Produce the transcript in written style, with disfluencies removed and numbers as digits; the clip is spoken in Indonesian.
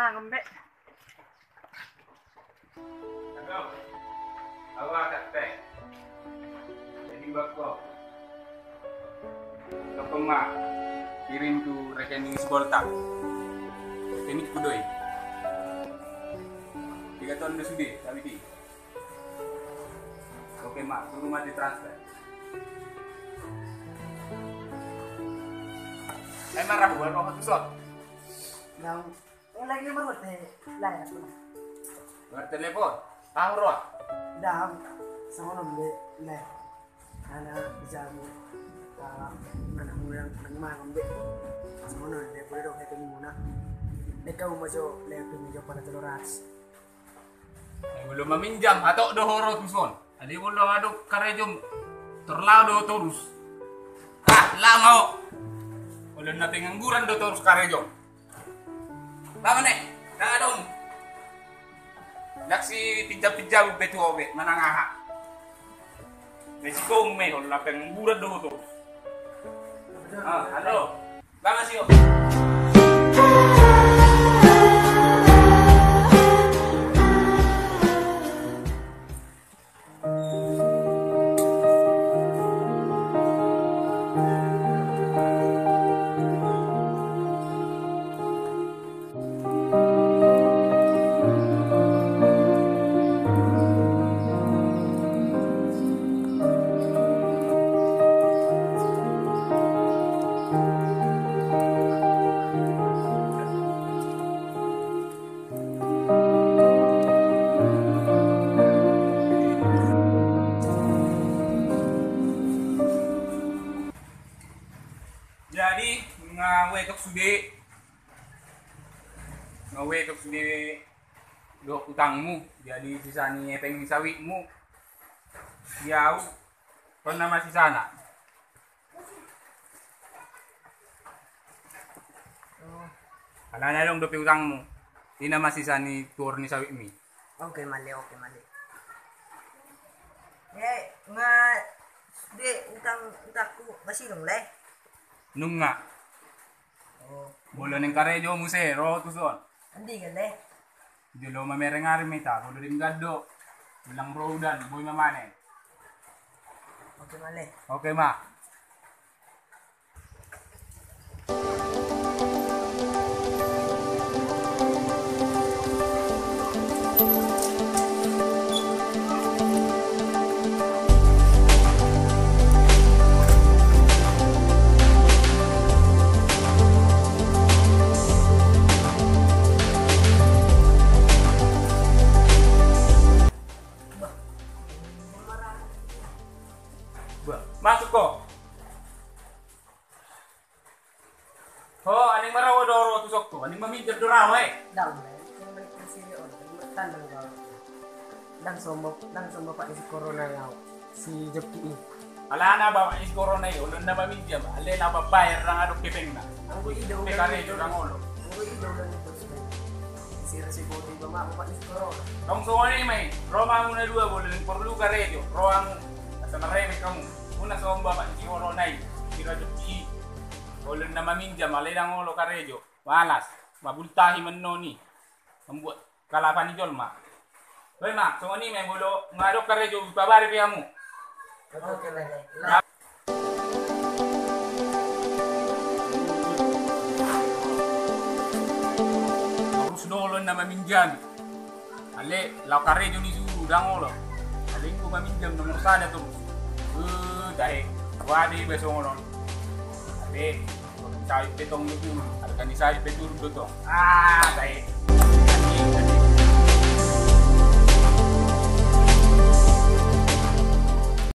mangan be. Halo. Awak teh. Jadi bako. Kapema kirim tu rekening Sebolta. Ini kudoi. 3 tahun udah sudah, tapi di. Oke mak, suruh mah ditransfer. Marah buat kau satu shot. Yang lagi berbuat lain aku. Bertelepon, tahu roh. Dah, sama nomor lain. Anak bisa anak muda yang mangan be. Sama nomor dia boleh dong itu muna. Mereka mau masuk lepas meja pada teloras. Belum meminjam atau dohoro tuson. Adi belum ada karejum terlalu terus. Lama. Udah nanti ngangguran do terus karejum. Lama nih, dah dong. Naksi pijak-pijak betu obe manangaha. Resiko me kalau lapeng ngangguran do terus. Halo. Lama sih yo. Jadi ngawe tok sude do utangmu jadi sisani epeng sawitmu jauh pernah masih sana. Alanya dong dope utangmu ina masih sani tur ni sawitmi. Oke male. De utangku masih dong leh. Nunga bolo neng karejo musero tuson. Andi kan leh. Jolo mamerengari meta bolo dim gaddo bilang rodan boy mamane. Oke male. Oke mak. Masuk kok. Oh, aning marawa doro tusok to. Aning maminjam dorawa Daw leh. Yang balik ke sini tandang kau. Langsung bapak si corona yang si Joki ini. Ala na ba is corona yo, ulun na maminjam. Ale na babayar rang adok kipeng na. Ang idaw Pekare jo rang ulo. Ang idaw lang ito sila. Si Resibo di ba bapak si corona. Tong so ani may, Roma mo na dua boleh perlu karejo. Roang sa mareme kamu. Una so bapak si corona ay. Kira Joki. Ulun na maminjam, ale rang ulo karejo. Malas, mabultahi man noni. Membuat kalapan ni jolma. Hoy mak, so ani may bulo ngadok karejo babari piamu. Oke leh. Harus dolon na maminjam. Ale, lakare jo ni suru dangolo. Ale ko maminjam nomor sana tu. Dahil wadi besok ngono. Ale, sai petong ni pun. Ada kan ni sai petur dotong. Dahil.